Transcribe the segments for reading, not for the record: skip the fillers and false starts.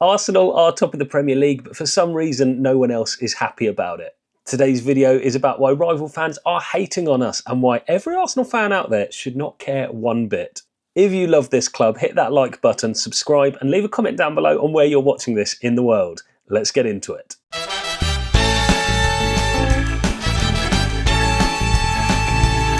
Arsenal are top of the Premier League, but for some reason no one else is happy about it. Today's video is about why rival fans are hating on us and why every Arsenal fan out there should not care one bit. If you love this club, hit that like button, subscribe and leave a comment down below on where you're watching this in the world. Let's get into it.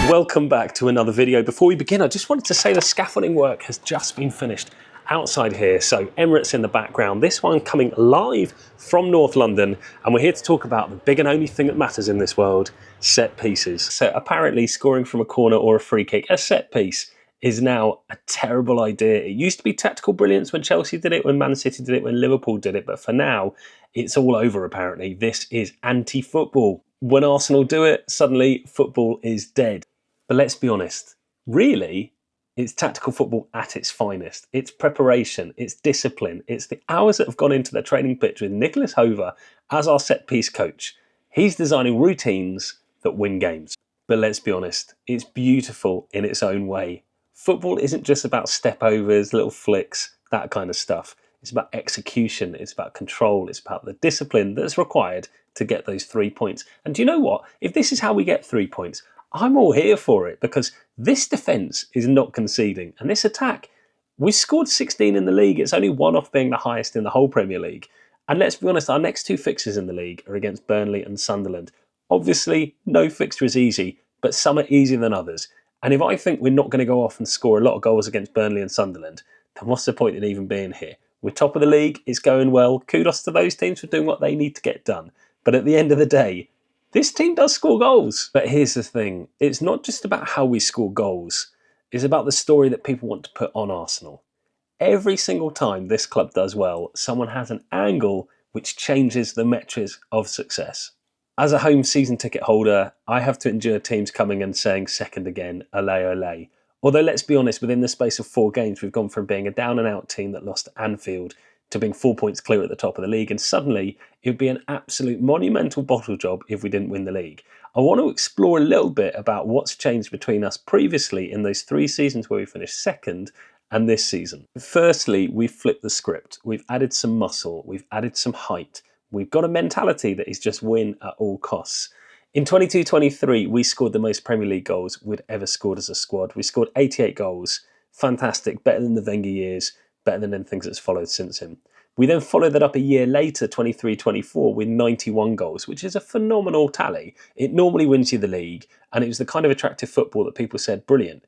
Welcome back to another video. Before we begin, I just wanted to say the scaffolding work has just been finished outside here. So Emirates in the background, this one coming live from North London, and we're here to talk about the big and only thing that matters in this world, set pieces. So apparently scoring from a corner or a free kick, a set piece, is now a terrible idea. It used to be tactical brilliance when Chelsea did it, when Man City did it, when Liverpool did it, but for now it's all over apparently. This is anti-football. When Arsenal do it, suddenly football is dead. But let's be honest, really, it's tactical football at its finest. It's preparation, it's discipline, it's the hours that have gone into the training pitch with Nicholas Hover as our set-piece coach. He's designing routines that win games. But let's be honest, it's beautiful in its own way. Football isn't just about step-overs, little flicks, that kind of stuff. It's about execution, it's about control, it's about the discipline that's required to get those 3 points. And do you know what? If this is how we get 3 points, I'm all here for it, because this defence is not conceding. And this attack, we scored 16 in the league. It's only one off being the highest in the whole Premier League. And let's be honest, our next two fixtures in the league are against Burnley and Sunderland. Obviously, no fixture is easy, but some are easier than others. And if I think we're not going to go off and score a lot of goals against Burnley and Sunderland, then what's the point in even being here? We're top of the league, it's going well. Kudos to those teams for doing what they need to get done. But at the end of the day, this team does score goals. But here's the thing, it's not just about how we score goals, it's about the story that people want to put on Arsenal. Every single time this club does well, someone has an angle which changes the metrics of success. As a home season ticket holder, I have to endure teams coming and saying second again, ole ole. Although let's be honest, within the space of 4 games, we've gone from being a down and out team that lost at Anfield to being 4 points clear at the top of the league, and suddenly it would be an absolute monumental bottle job if we didn't win the league. I want to explore a little bit about what's changed between us previously in those 3 seasons where we finished second and this season. Firstly, we've flipped the script. We've added some muscle, we've added some height. We've got a mentality that is just win at all costs. In 22-23, we scored the most Premier League goals we'd ever scored as a squad. We scored 88 goals. Fantastic, better than the Wenger years, better than anything that's followed since him. We then followed that up a year later, 23-24, with 91 goals, which is a phenomenal tally. It normally wins you the league, and it was the kind of attractive football that people said, brilliant.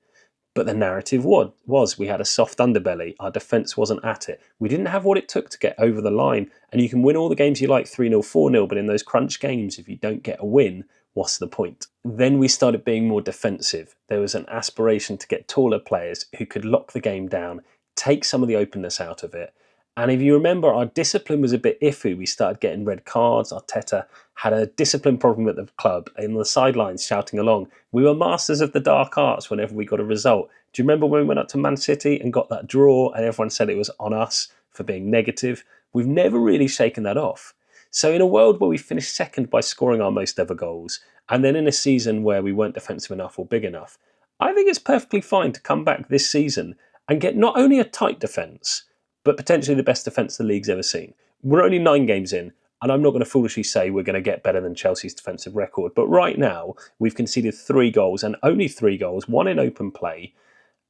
But the narrative was we had a soft underbelly, our defence wasn't at it. We didn't have what it took to get over the line, and you can win all the games you like 3-0, 4-0, but in those crunch games, if you don't get a win, what's the point? Then we started being more defensive. There was an aspiration to get taller players who could lock the game down, take some of the openness out of it. And if you remember, our discipline was a bit iffy. We started getting red cards. Arteta had a discipline problem at the club, in the sidelines shouting along. We were masters of the dark arts whenever we got a result. Do you remember when we went up to Man City and got that draw and everyone said it was on us for being negative? We've never really shaken that off. So in a world where we finished second by scoring our most ever goals, and then in a season where we weren't defensive enough or big enough, I think it's perfectly fine to come back this season and get not only a tight defence, but potentially the best defence the league's ever seen. We're only 9 games in, and I'm not going to foolishly say we're going to get better than Chelsea's defensive record, but right now we've conceded 3 goals, and only 3 goals, 1 in open play,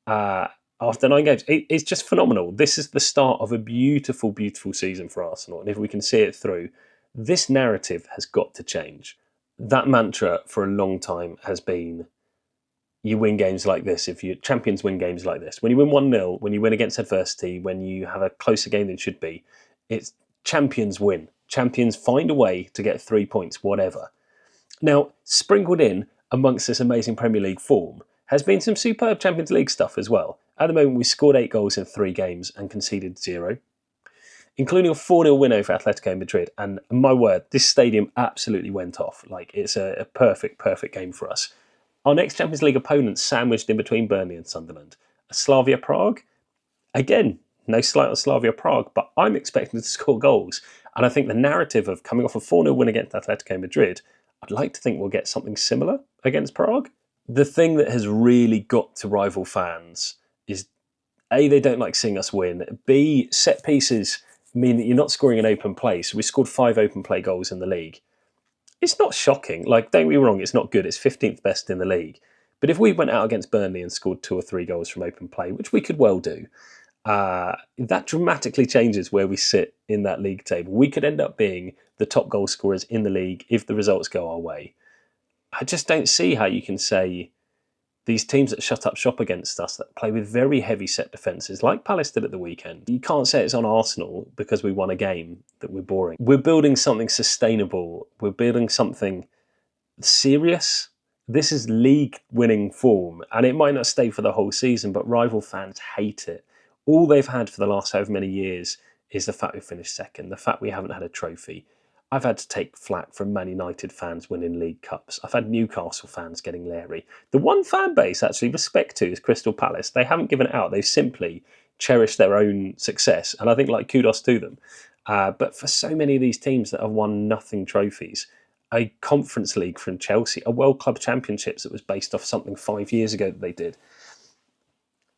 after 9 games. It's just phenomenal. This is the start of a beautiful, beautiful season for Arsenal, and if we can see it through, this narrative has got to change. That mantra for a long time has been, you win games like this, if you champions win games like this. When you win 1-0, when you win against adversity, when you have a closer game than should be, it's champions win. Champions find a way to get 3 points, whatever. Now, sprinkled in amongst this amazing Premier League form has been some superb Champions League stuff as well. At the moment, we scored 8 goals in 3 games and conceded 0, including a 4-0 win over Atletico Madrid. And my word, this stadium absolutely went off. Like, it's a perfect, perfect game for us. Our next Champions League opponent sandwiched in between Burnley and Sunderland. Slavia Prague? Again, no slight on Slavia Prague, but I'm expecting to score goals. And I think the narrative of coming off a 4-0 win against Atletico Madrid, I'd like to think we'll get something similar against Prague. The thing that has really got to rival fans is A, they don't like seeing us win. B, set pieces mean that you're not scoring an open play. So we scored 5 open play goals in the league. It's not shocking. Like, don't get me wrong, it's not good. It's 15th best in the league. But if we went out against Burnley and scored 2 or 3 goals from open play, which we could well do, that dramatically changes where we sit in that league table. We could end up being the top goal scorers in the league if the results go our way. I just don't see how you can say these teams that shut up shop against us, that play with very heavy set defences, like Palace did at the weekend, you can't say it's on Arsenal because we won a game that we're boring. We're building something sustainable. We're building something serious. This is league-winning form, and it might not stay for the whole season, but rival fans hate it. All they've had for the last however many years is the fact we finished second, the fact we haven't had a trophy. I've had to take flack from Man United fans winning League Cups. I've had Newcastle fans getting leery. The one fan base actually respect to is Crystal Palace. They haven't given it out. They've simply cherished their own success. And I think, like, kudos to them. But for so many of these teams that have won nothing trophies, a Conference League from Chelsea, a World Club Championships that was based off something 5 years ago that they did,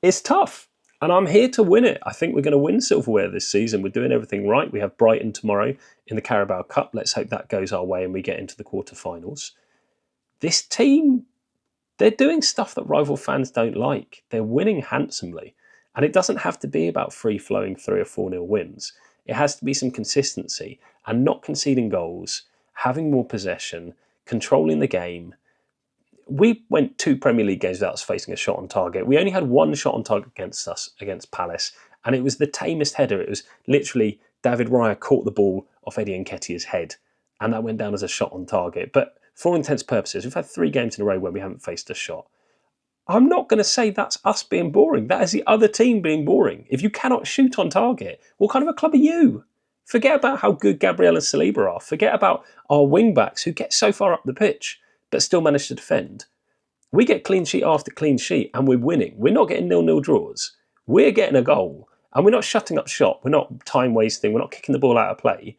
it's tough. And I'm here to win it. I think we're going to win silverware this season. We're doing everything right. We have Brighton tomorrow in the Carabao Cup. Let's hope that goes our way and we get into the quarterfinals. This team, they're doing stuff that rival fans don't like. They're winning handsomely. And it doesn't have to be about free-flowing 3 or 4-0 wins. It has to be some consistency and not conceding goals, having more possession, controlling the game. We went 2 Premier League games without us facing a shot on target. We only had 1 shot on target against us, against Palace, and it was the tamest header. It was literally David Raya caught the ball off Eddie Nketiah's head, and that went down as a shot on target. But for all intents and purposes, we've had 3 games in a row where we haven't faced a shot. I'm not going to say that's us being boring. That is the other team being boring. If you cannot shoot on target, what kind of a club are you? Forget about how good Gabriel and Saliba are. Forget about our wing-backs who get so far up the pitch but still manage to defend. We get clean sheet after clean sheet and we're winning. We're not getting 0-0 draws. We're getting a goal and we're not shutting up shop. We're not time wasting. We're not kicking the ball out of play.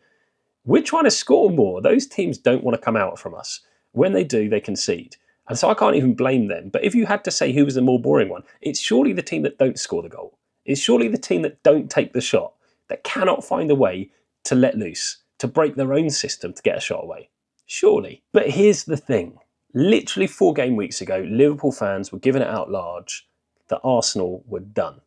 We're trying to score more. Those teams don't want to come out from us. When they do, they concede. And so I can't even blame them. But if you had to say who was the more boring one, it's surely the team that don't score the goal. It's surely the team that don't take the shot, that cannot find a way to let loose, to break their own system to get a shot away. Surely. But here's the thing. Literally 4 game weeks ago, Liverpool fans were giving it out large that Arsenal were done.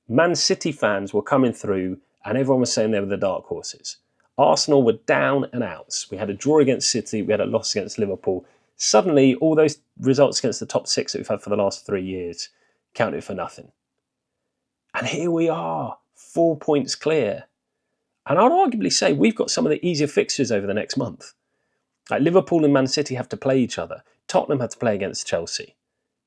Man City fans were coming through and everyone was saying they were the dark horses. Arsenal were down and out. We had a draw against City, we had a loss against Liverpool. Suddenly, all those results against the top 6 that we've had for the last 3 years counted for nothing. And here we are, 4 points clear. And I'd arguably say we've got some of the easier fixtures over the next month. Like Liverpool and Man City have to play each other. Tottenham had to play against Chelsea.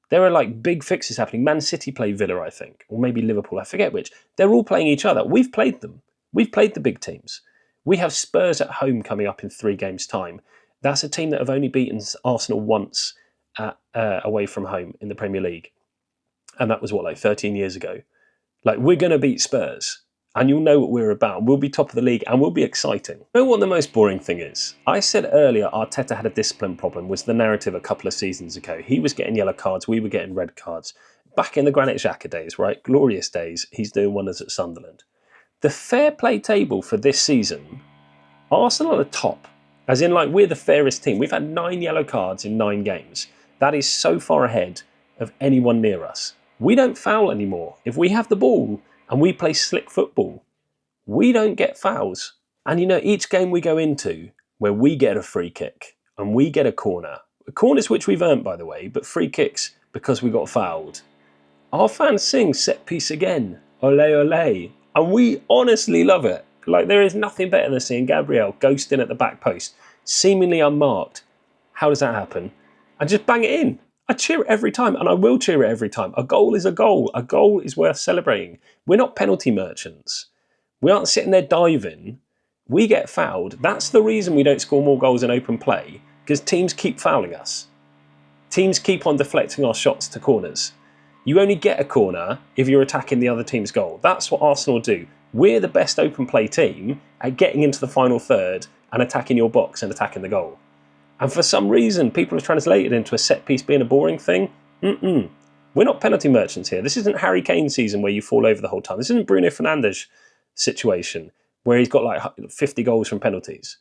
There are like big fixtures happening. Man City play Villa, I think, or maybe Liverpool, I forget which. They're all playing each other. We've played them. We've played the big teams. We have Spurs at home coming up in 3 games' time. That's a team that have only beaten Arsenal once away from home in the Premier League. And that was, 13 years ago. Like, we're going to beat Spurs. And you'll know what we're about. We'll be top of the league and we'll be exciting. You know what the most boring thing is? I said earlier Arteta had a discipline problem, was the narrative a couple of seasons ago. He was getting yellow cards, we were getting red cards. Back in the Granit Xhaka days, right? Glorious days. He's doing wonders at Sunderland. The fair play table for this season, Arsenal are top. As in, like, we're the fairest team. We've had 9 yellow cards in 9 games. That is so far ahead of anyone near us. We don't foul anymore. If we have the ball and we play slick football, we don't get fouls. And you know, each game we go into where we get a free kick and we get a corners which we've earned, by the way, but free kicks because we got fouled, our fans sing set piece again, ole ole, and we honestly love it. Like, there is nothing better than seeing Gabriel ghosting at the back post, seemingly unmarked. How does that happen? And just bang it in. I cheer it every time, and I will cheer it every time. A goal is a goal. A goal is worth celebrating. We're not penalty merchants. We aren't sitting there diving. We get fouled. That's the reason we don't score more goals in open play, because teams keep fouling us. Teams keep on deflecting our shots to corners. You only get a corner if you're attacking the other team's goal. That's what Arsenal do. We're the best open play team at getting into the final third and attacking your box and attacking the goal. And for some reason, people have translated into a set piece being a boring thing. We're not penalty merchants here. This isn't Harry Kane season where you fall over the whole time. This isn't Bruno Fernandes situation. where he's got like 50 goals from penalties.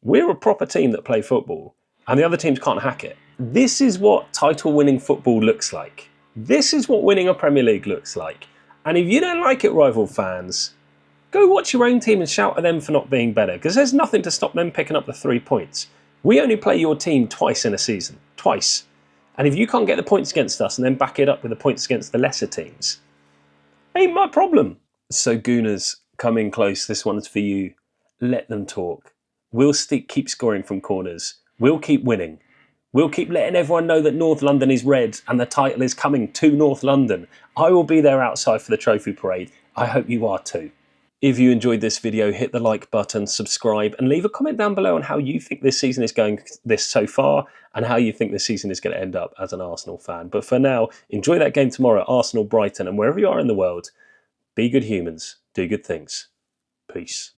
We're a proper team that play football, and the other teams can't hack it. This is what title-winning football looks like. This is what winning a Premier League looks like. And if you don't like it, rival fans, go watch your own team and shout at them for not being better, because there's nothing to stop them picking up the 3 points. We only play your team twice in a season. Twice. And if you can't get the points against us and then back it up with the points against the lesser teams, ain't my problem. So Gooners, come in close. This one's for you. Let them talk. We'll keep scoring from corners. We'll keep winning. We'll keep letting everyone know that North London is red and the title is coming to North London. I will be there outside for the trophy parade. I hope you are too. If you enjoyed this video, hit the like button, subscribe, and leave a comment down below on how you think this season is going so far and how you think this season is going to end up as an Arsenal fan. But for now, enjoy that game tomorrow, Arsenal-Brighton, and wherever you are in the world, be good humans, do good things. Peace.